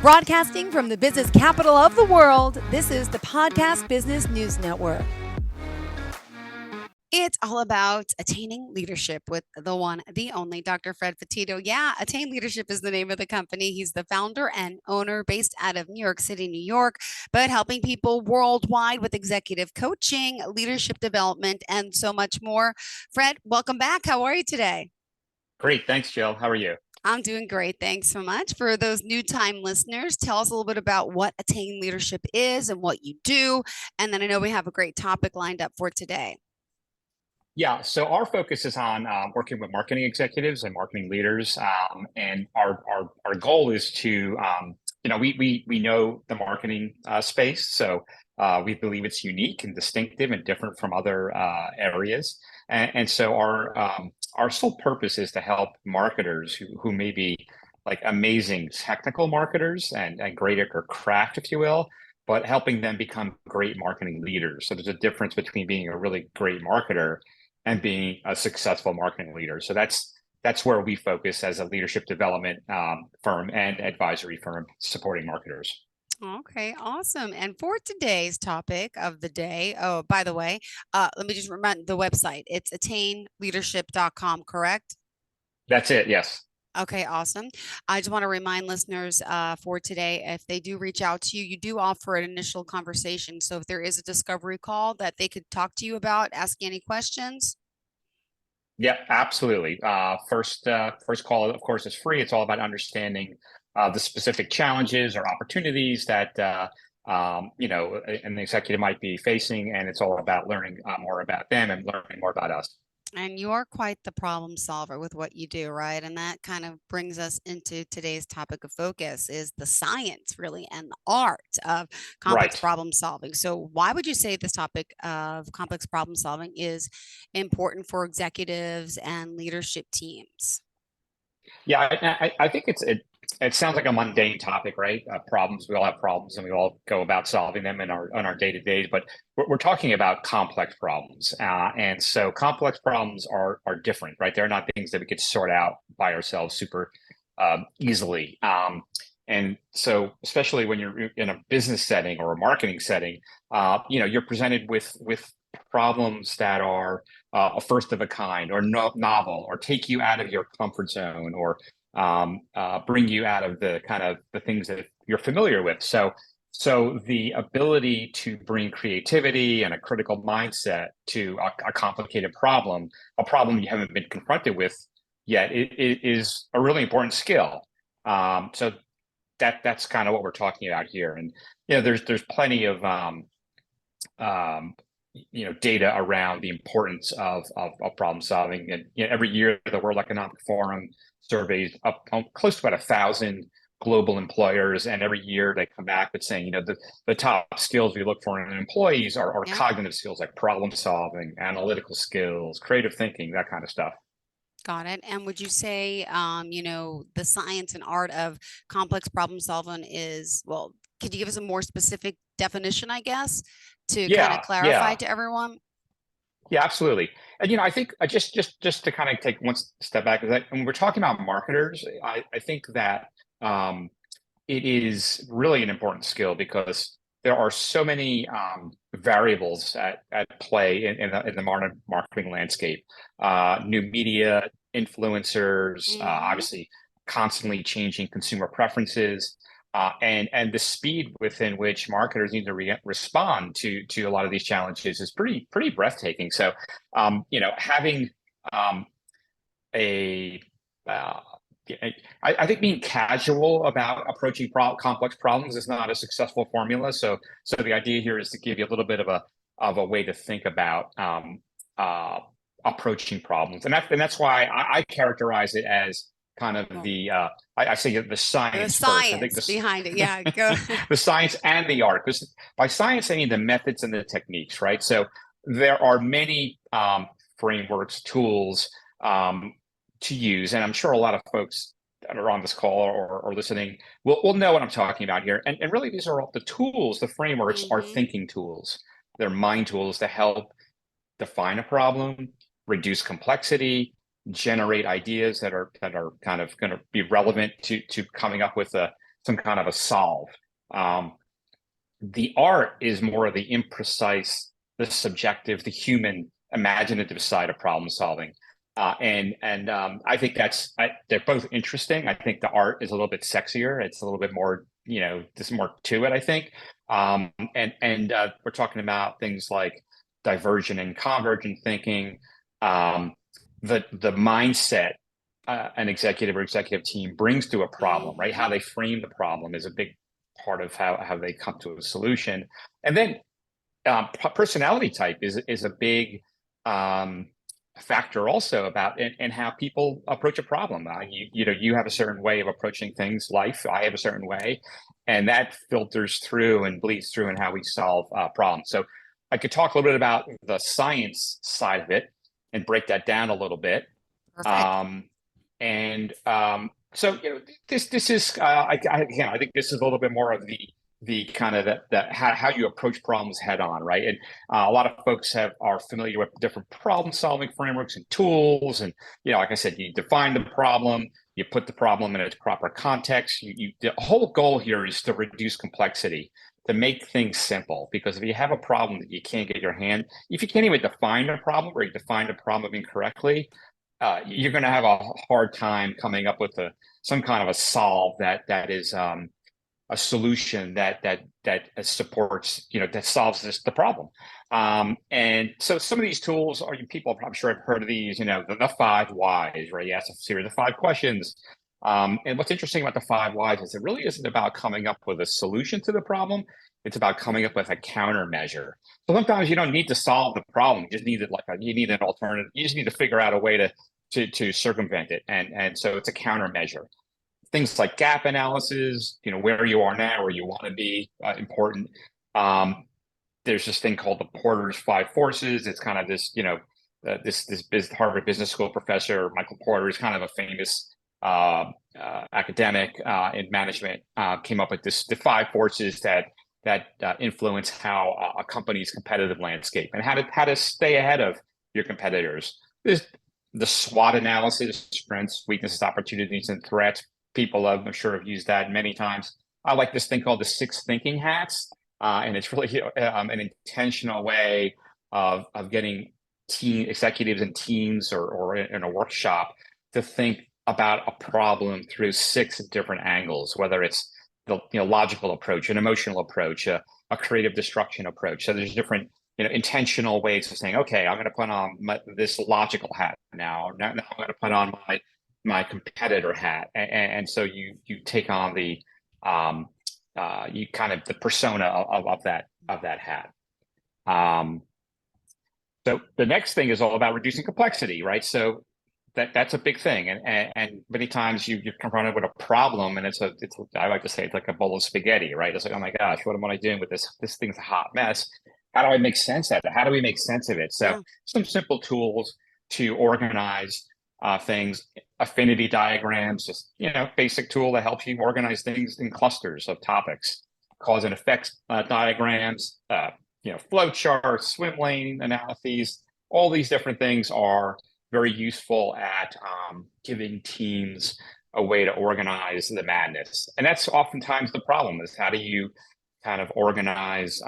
Broadcasting from the business capital of the world, this is the Podcast Business News Network. It's all about attaining leadership with the one, the only Dr. Fred Petito. Yeah, Attain Leadership is the name of the company. He's the founder and owner based out of New York City, New York, but helping people worldwide with executive coaching, leadership development, and so much more. Fred, welcome back. How are you today? Great. Thanks, Jill. How are you? I'm doing great. Thanks so much. For those new time listeners, tell us a little bit about what Attain Leadership is and what you do. And then I know we have a great topic lined up for today. Yeah, so our focus is on working with marketing executives and marketing leaders, and our goal is to, we know the marketing space, so we believe it's unique and distinctive and different from other areas, and so our sole purpose is to help marketers who may be like amazing technical marketers and great at their craft, if you will, but helping them become great marketing leaders. So there's a difference between being a really great marketer and being a successful marketing leader. So that's where we focus as a leadership development firm and advisory firm supporting marketers. Okay, awesome. And for today's topic of the day, oh, by the way, let me just remind the website. It's attainleadership.com, correct? That's it. Yes. Okay, awesome. I just want to remind listeners for today, if they do reach out to you, you do offer an initial conversation. So if there is a discovery call that they could talk to you about, ask any questions. Yeah, absolutely. First call, of course, is free. It's all about understanding the specific challenges or opportunities that an executive might be facing, and it's all about learning more about them and learning more about us. And you are quite the problem solver with what you do, right? And that kind of brings us into today's topic of focus is the science really and the art of complex Right. problem solving. So why would you say this topic of complex problem solving is important for executives and leadership teams? Yeah, I think it sounds like a mundane topic, right? Problems. We all have problems, and we all go about solving them in our day to day. But we're talking about complex problems, and so complex problems are different, right? They're not things that we could sort out by ourselves super easily. And so, especially when you're in a business setting or a marketing setting, you're presented with problems that are a first of a kind or novel or take you out of your comfort zone or bring you out of the kind of the things that you're familiar with. So the ability to bring creativity and a critical mindset to a complicated problem, a problem you haven't been confronted with yet, it is a really important skill. So that's kind of what we're talking about here. And there's plenty of data around the importance of problem solving. And every year the World Economic Forum surveys up close to about 1,000 global employers, and every year they come back with saying, the top skills we look for in employees are Yeah. cognitive skills like problem solving, analytical skills, creative thinking, that kind of stuff. Got it. And would you say, the science and art of complex problem solving is, well, could you give us a more specific definition, I guess, to kind of clarify to everyone? Yeah, absolutely. And I think just to kind of take one step back, is that when we're talking about marketers, I think that it is really an important skill because there are so many variables at play in the modern marketing landscape. New media, influencers, obviously constantly changing consumer preferences. And the speed within which marketers need to respond to a lot of these challenges is pretty breathtaking. So, having a I think being casual about approaching complex problems is not a successful formula. So the idea here is to give you a little bit of a way to think about approaching problems, and that's why I characterize it as kind of I say the science first. I think behind it. Yeah, go. The science and the art. Because by science, I mean the methods and the techniques, right? So there are many frameworks, tools to use, and I'm sure a lot of folks that are on this call or listening will know what I'm talking about here. And really, these are all the tools, the frameworks are thinking tools. They're mind tools to help define a problem, reduce complexity, generate ideas that are kind of going to be relevant to coming up with a some kind of a solve. The art is more of the imprecise, the subjective, the human, imaginative side of problem solving. I think they're both interesting. I think the art is a little bit sexier. It's a little bit more, there's more to it, I think. We're talking about things like divergent and convergent thinking, the mindset an executive or executive team brings to a problem, right? How they frame the problem is a big part of how they come to a solution. And then personality type is a big factor also about and how people approach a problem. You have a certain way of approaching things, life. I have a certain way, and that filters through and bleeds through in how we solve problems. So I could talk a little bit about the science side of it and break that down a little bit. Perfect. So this is I think this is a little bit more of the kind of how you approach problems head on, right? And a lot of folks are familiar with different problem solving frameworks and tools, and like I said, you define the problem, you put the problem in its proper context. The whole goal here is to reduce complexity, to make things simple. Because if you have a problem that you can't get your hand, if you can't even define a problem, or you define the problem incorrectly, you're going to have a hard time coming up with some kind of a solve that is a solution that supports, that solves the problem. And so some of these tools people, I'm sure have heard of these, the 5 whys, right? You ask a series of 5 questions. And what's interesting about the 5 whys is it really isn't about coming up with a solution to the problem. It's about coming up with a countermeasure. So sometimes you don't need to solve the problem. You just need you need an alternative. You just need to figure out a way to circumvent it. And so it's a countermeasure. Things like gap analysis, where you are now, where you want to be, important. There's this thing called the Porter's 5 forces. It's kind of this, this Harvard Business School professor, Michael Porter, is kind of a famous academic in management, came up with the 5 forces that influence how a company's competitive landscape and how to stay ahead of your competitors. There's the SWOT analysis: strengths, weaknesses, opportunities, and threats. People I'm sure have used that many times. I like this thing called the 6 thinking hats, and it's really an intentional way of getting team executives and teams or in a workshop to think about a problem through 6 different angles, whether it's the logical approach, an emotional approach, a creative destruction approach. So there's different intentional ways of saying, okay, I'm going to put on this logical hat now I'm going to put on my competitor hat, and so you take on the you kind of the persona of that hat. So the next thing is all about reducing complexity, right? So that's a big thing, and many times you're confronted with a problem, and it's I like to say it's like a bowl of spaghetti, right? It's like, oh my gosh, what am I doing with this? This thing's a hot mess. How do I make sense of it? How do we make sense of it? So some simple tools to organize things: affinity diagrams, just basic tool that helps you organize things in clusters of topics. Cause and effect diagrams, flow charts, swim lane analyses. All these different things are very useful at giving teams a way to organize the madness. And that's oftentimes the problem: is how do you kind of organize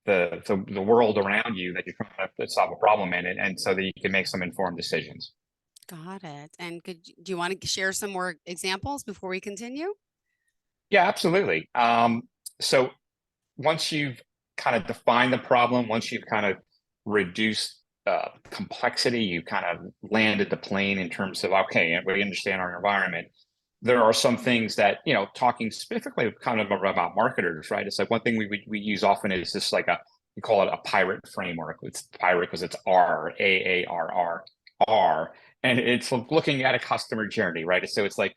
the world around you that you're trying to solve a problem in, and so that you can make some informed decisions. Got it. And do you want to share some more examples before we continue? Yeah, absolutely. So once you've kind of defined the problem, once you've kind of reduced complexity, you kind of landed the plane in terms of, okay, we understand our environment. There are some things that, talking specifically kind of about marketers, right? It's like one thing we use often is just like we call it a pirate framework. It's pirate because it's R, AARR. And it's looking at a customer journey, right? So it's like,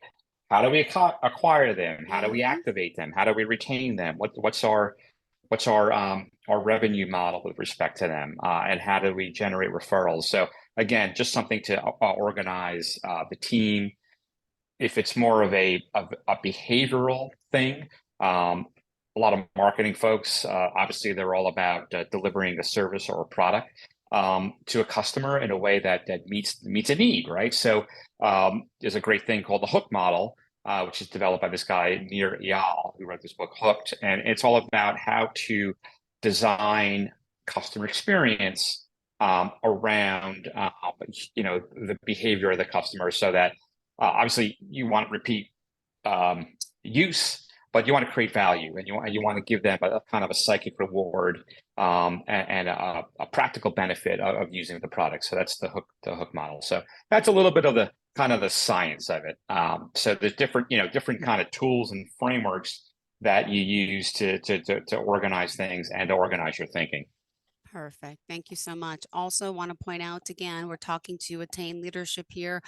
how do we acquire them? How do we activate them? How do we retain them? What's our revenue model with respect to them? And how do we generate referrals? So again, just something to organize the team. If it's more of a behavioral thing, a lot of marketing folks, obviously they're all about delivering a service or a product to a customer in a way that meets a need, right? So there's a great thing called the hook model, which is developed by this guy Nir Eyal, who wrote this book Hooked, and it's all about how to design customer experience around the behavior of the customer, so that obviously you want repeat use, but you want to create value, and you want to give them a kind of a psychic reward and a practical benefit of using the product. So that's the hook model. So that's a little bit of the kind of the science of it. So there's different kind of tools and frameworks that you use to organize things and to organize your thinking. Perfect. Thank you so much. Also, want to point out again, we're talking to Attain Leadership here,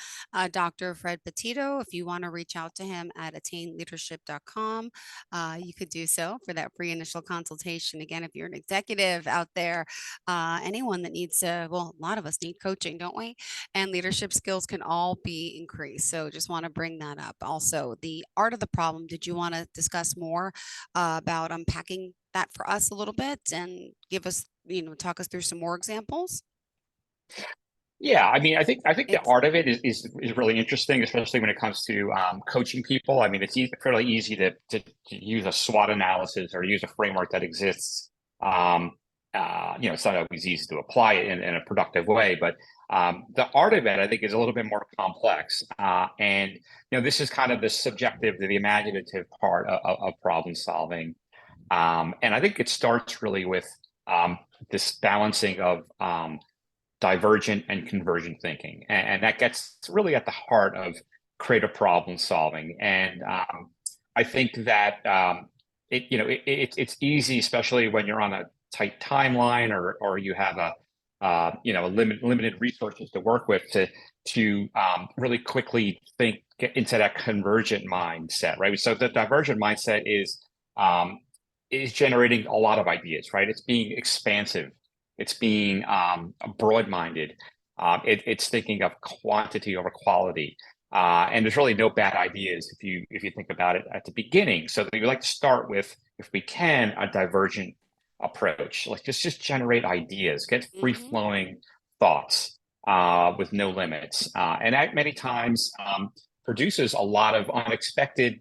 Dr. Fred Petito. If you want to reach out to him at attainleadership.com, you could do so for that free initial consultation. Again, if you're an executive out there, anyone that needs a lot of us need coaching, don't we? And leadership skills can all be increased. So just want to bring that up. Also, the art of the problem. Did you want to discuss more about unpacking that for us a little bit and give us, talk us through some more examples? Yeah, I mean, I think the art of it is really interesting, especially when it comes to coaching people. I mean, it's fairly easy to use a SWOT analysis or use a framework that exists. It's not always easy to apply it in a productive way, but the art of it, I think, is a little bit more complex. And this is kind of the subjective, the imaginative part of problem solving. And I think it starts really with this balancing of divergent and convergent thinking, and that gets really at the heart of creative problem solving. And I think that it's easy, especially when you're on a tight timeline or you have a limited resources to work with, to really quickly get into that convergent mindset, right? So the divergent mindset is generating a lot of ideas, right? It's being expansive. It's being broad-minded. It's thinking of quantity over quality. And there's really no bad ideas if you think about it at the beginning. So we like to start with, if we can, a divergent approach. Like just generate ideas, get free-flowing thoughts with no limits. And that many times produces a lot of unexpected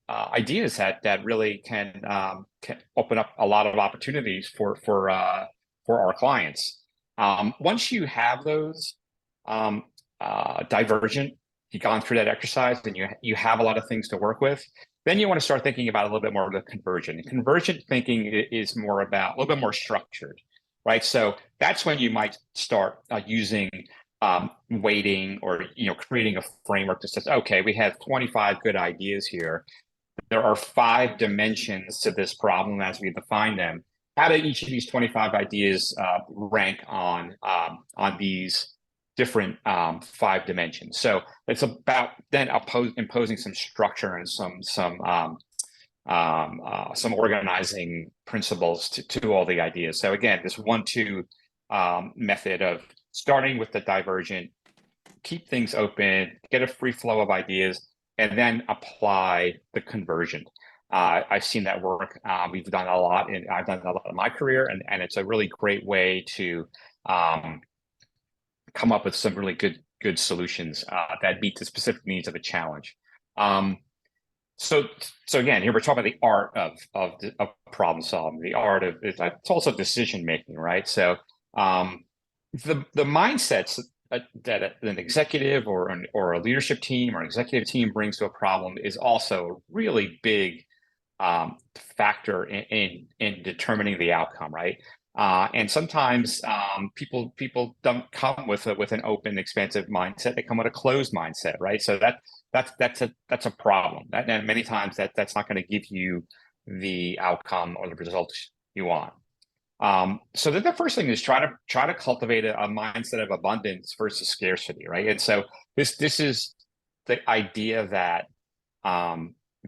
ideas that really can open up a lot of opportunities for our clients. Once you have those divergent, you've gone through that exercise, and you have a lot of things to work with, then you want to start thinking about a little bit more of the convergent. And convergent thinking is more about a little bit more structured, right? So that's when you might start using weighting, or creating a framework that says, okay, we have 25 good ideas here. There are 5 dimensions to this problem as we define them. How do each of these 25 ideas rank on these different 5 dimensions? So it's about then imposing some structure and some organizing principles to all the ideas. So again, this 1-2 method of starting with the divergent, keep things open, get a free flow of ideas, and then apply the convergent. I've seen that work. We've done a lot, and I've done a lot in my career, and it's a really great way to come up with some really good solutions that meet the specific needs of a challenge. So again, here we're talking about the art of problem solving, the art of it's also decision making, right? So the mindsets that an executive or a leadership team or an executive team brings to a problem is also a really big factor in determining the outcome, right? And sometimes people don't come with an open, expansive mindset. They come with a closed mindset, right? So that's a problem. And many times that's not going to give you the outcome or the results you want. So the first thing is try to cultivate a mindset of abundance versus scarcity, right? And so this is the idea that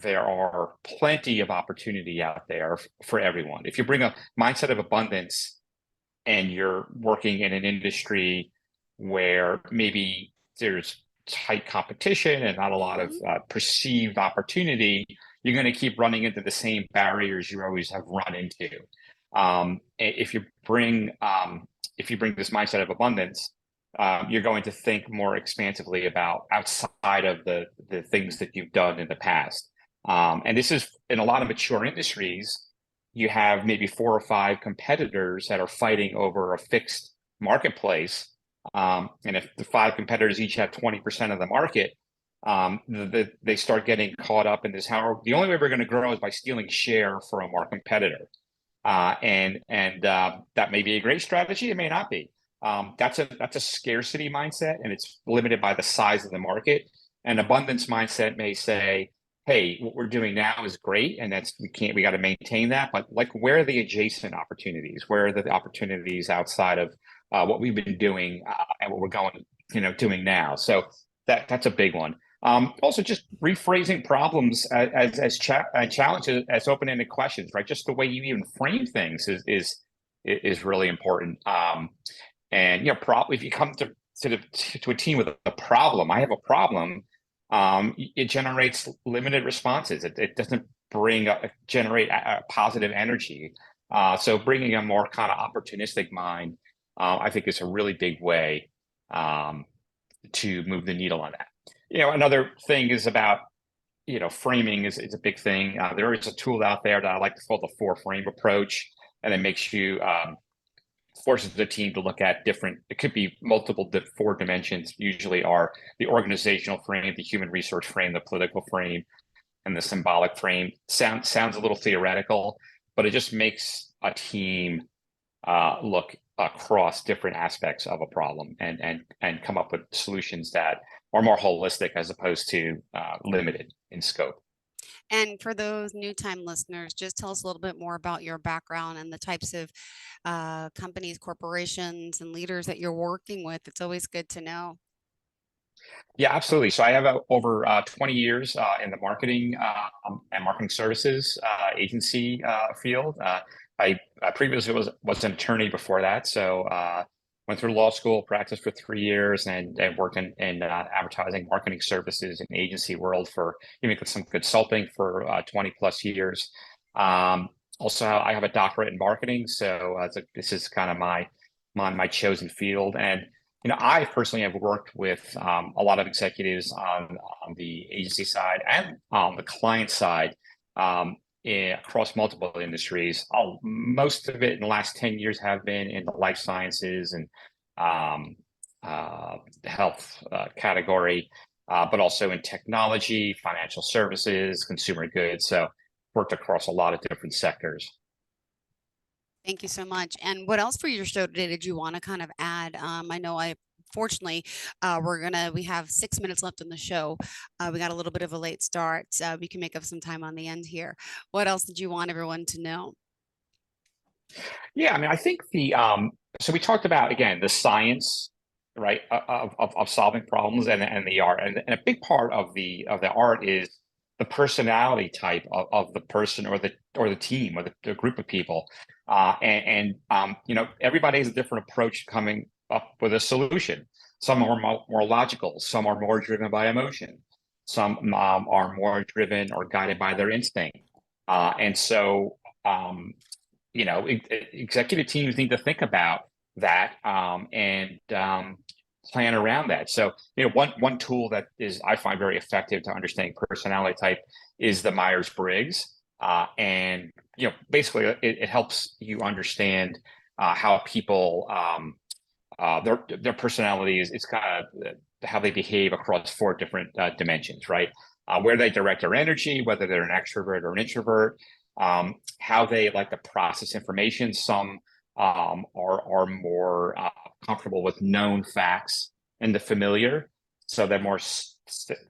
there are plenty of opportunity out there for everyone. If you bring a mindset of abundance and you're working in an industry where maybe there's tight competition and not a lot of perceived opportunity, you're going to keep running into the same barriers you always have run into. If you bring this mindset of abundance, you're going to think more expansively about outside of the things that you've done in the past. And this is in a lot of mature industries, you have maybe 4 or 5 competitors that are fighting over a fixed marketplace. And if the 5 competitors each have 20% of the market, they start getting caught up in this. How the only way we're going to grow is by stealing share from our competitor. That may be a great strategy. It may not be. That's a scarcity mindset, and it's limited by the size of the market. An abundance mindset may say, hey, what we're doing now is great, and we got to maintain that. But like, where are the adjacent opportunities? Where are the opportunities outside of what we've been doing and what we're doing now? So that's a big one. Also, just rephrasing problems as challenges as open-ended questions, right? Just the way you even frame things is really important. And if you come to a team with a problem, I have a problem. It generates limited responses. It doesn't generate a positive energy. So bringing a more kind of opportunistic mind, I think, is a really big way to move the needle on that. Another thing is about, framing is a big thing. There is a tool out there that I like to call the 4-frame approach, and it makes you forces the team to look at different, it could be multiple 4 dimensions, usually are the organizational frame, the human resource frame, the political frame, and the symbolic frame. Sounds a little theoretical, but it just makes a team look across different aspects of a problem and come up with solutions that are more holistic as opposed to limited in scope. And for those new time listeners, just tell us a little bit more about your background and the types of companies, corporations, and leaders that you're working with. It's always good to know. Yeah, absolutely. So I have over 20 years in the marketing and marketing services agency field. I previously was an attorney before that. So went through law school, practiced for 3 years, and worked in advertising, marketing services, and agency world for even some consulting for 20 plus years. Also, I have a doctorate in marketing, so this is kind of my chosen field. And I personally have worked with a lot of executives on the agency side and on the client side across multiple industries. Most of it in the last 10 years have been in the life sciences and health category, but also in technology, financial services, consumer goods. So worked across a lot of different sectors. Thank you so much. And what else for your show today did you want to kind of add? I know fortunately, we have 6 minutes left in the show. We got a little bit of a late start. We can make up some time on the end here. What else did you want everyone to know? Yeah, I mean, I think so we talked about, again, the science, right, of solving problems and the art. And a big part of the art is the personality type of the person or the team or the group of people. Everybody has a different approach coming up with a solution. Some are more logical. Some are more driven by emotion. Some are more driven or guided by their instinct. Executive teams need to think about that and plan around that. So, one tool that I find very effective to understanding personality type is the Myers-Briggs. Basically it helps you understand how people, their personality is kind of how they behave across 4 different dimensions, right? Where they direct their energy, whether they're an extrovert or an introvert, how they like to process information. Some are more comfortable with known facts and the familiar, so they're more,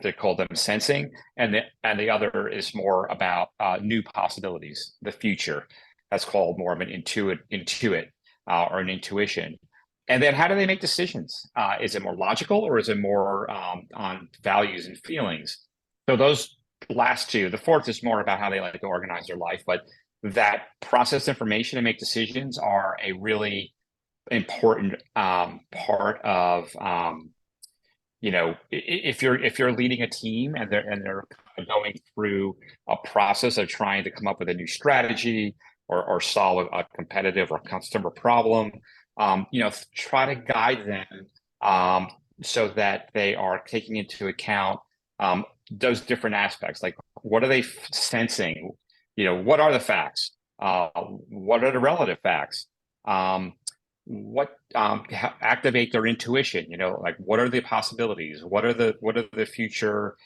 they call them sensing, and the other is more about new possibilities, the future. That's called more of an intuit or an intuition. And then how do they make decisions? Is it more logical or is it more on values and feelings? So those last 2, the 4th is more about how they like to organize their life, but that process information and make decisions are a really important part of if you're leading a team and they're going through a process of trying to come up with a new strategy or solve a competitive or customer problem, try to guide them so that they are taking into account those different aspects. Like, what are they sensing? What are the facts? What are the relative facts? Activate their intuition? Like, what are the possibilities? What are the future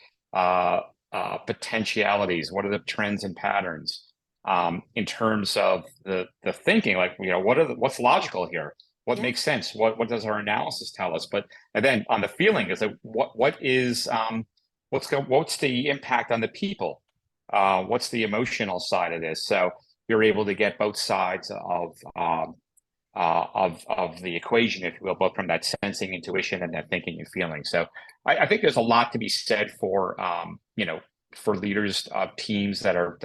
potentialities? What are the trends and patterns in terms of the thinking? Like, what's logical here? What makes sense? What does our analysis tell us? And then on the feeling is that what's the impact on the people? What's the emotional side of this? So you're able to get both sides of the equation, if you will, both from that sensing, intuition, and that thinking and feeling. So I think there's a lot to be said for for leaders of teams that are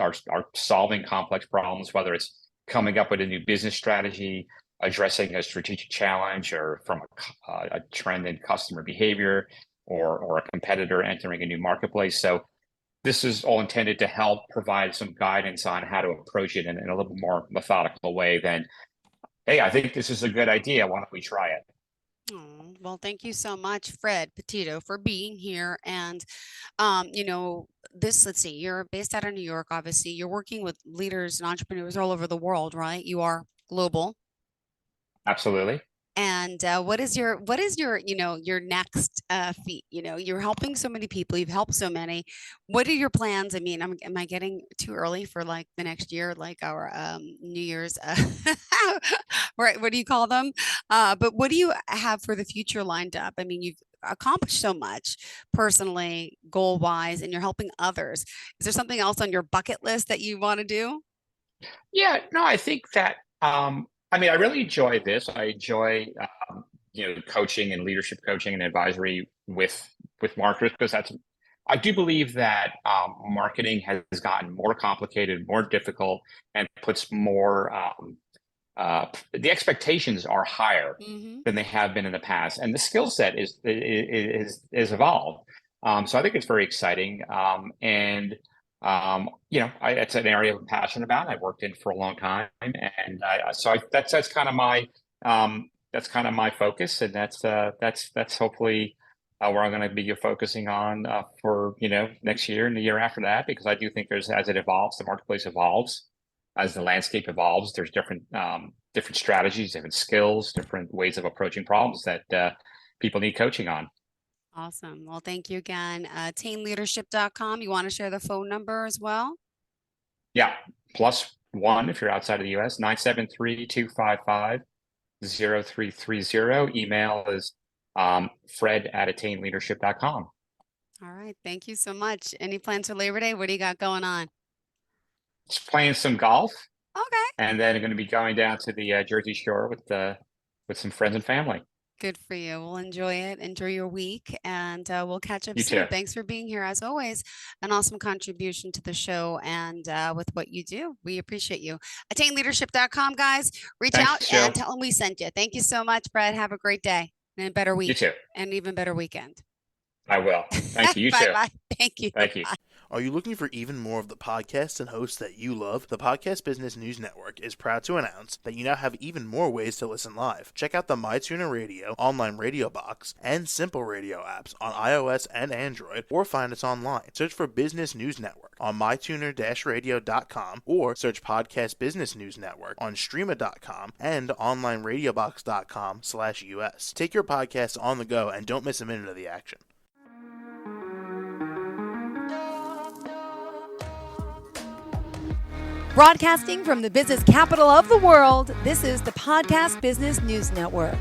solving complex problems, whether it's coming up with a new business strategy, addressing a strategic challenge, or from a trend in customer behavior, or a competitor entering a new marketplace. So this is all intended to help provide some guidance on how to approach it in a little more methodical way than, hey, I think this is a good idea. Why don't we try it? Oh, well, thank you so much, Fred Petito, for being here. And, let's see, you're based out of New York, obviously. You're working with leaders and entrepreneurs all over the world, right? You are global. Absolutely. And what is your your next feat? You're helping so many people. You've helped so many. What are your plans? I mean, am I getting too early for like the next year, like our New Year's? Right? What do you call them? But what do you have for the future lined up? I mean, you've accomplished so much personally, goal wise, and you're helping others. Is there something else on your bucket list that you want to do? Yeah, no, I think that I mean, I really enjoy this. I enjoy coaching and leadership coaching and advisory with marketers, because I do believe that marketing has gotten more complicated, more difficult, and puts more the expectations are higher than they have been in the past, and the skill set is evolved. So I think it's very exciting, and it's an area I'm passionate about. I've worked in for a long time, and that's kind of my focus, and that's hopefully where I'm going to be focusing on for next year and the year after that, because I do think as it evolves, the marketplace evolves, as the landscape evolves. There's different strategies, different skills, different ways of approaching problems that people need coaching on. Awesome. Well, thank you again. AttainLeadership.com. You want to share the phone number as well? Yeah. +1 if you're outside of the US, 973-255-0330. Email is fred@attainleadership.com. All right. Thank you so much. Any plans for Labor Day? What do you got going on? Just playing some golf. Okay. And then I'm going to be going down to the Jersey Shore with some friends and family. Good for you. We'll enjoy it. Enjoy your week, and we'll catch up You soon. too. Thanks for being here, as always. An awesome contribution to the show and with what you do. We appreciate you. AttainLeadership.com, guys. Reach out Jill. and tell them we sent you. Thank you so much, Brad. Have a great day and a better week. You too. And even better weekend. I will. Thank you. You too. Bye-bye. Thank you. Thank you. Are you looking for even more of the podcasts and hosts that you love? The Podcast Business News Network is proud to announce that you now have even more ways to listen live. Check out the MyTuner Radio, online radio box, and Simple Radio apps on iOS and Android, or find us online. Search for Business News Network on mytuner-radio.com, or search Podcast Business News Network on streama.com and onlineradiobox.com/US. Take your podcast on the go and don't miss a minute of the action. Broadcasting from the business capital of the world, this is the Podcast Business News Network.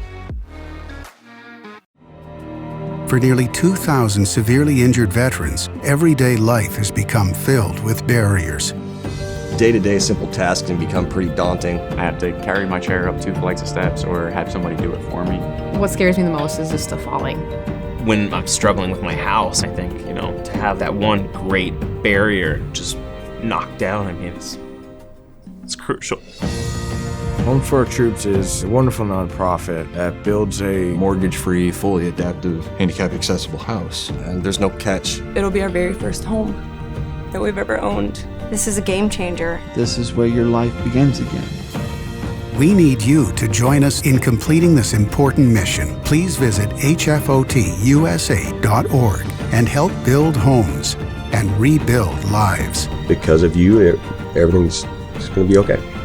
For nearly 2,000 severely injured veterans, everyday life has become filled with barriers. Day-to-day simple tasks can become pretty daunting. I have to carry my chair up 2 flights of steps or have somebody do it for me. What scares me the most is just the falling. When I'm struggling with my house, I think, to have that one great barrier just knocked down, I mean, it's crucial. Home for Our Troops is a wonderful nonprofit that builds a mortgage-free, fully adaptive, handicap-accessible house. And there's no catch. It'll be our very first home that we've ever owned. This is a game changer. This is where your life begins again. We need you to join us in completing this important mission. Please visit hfotusa.org and help build homes and rebuild lives. Because of you, everything's going to be okay.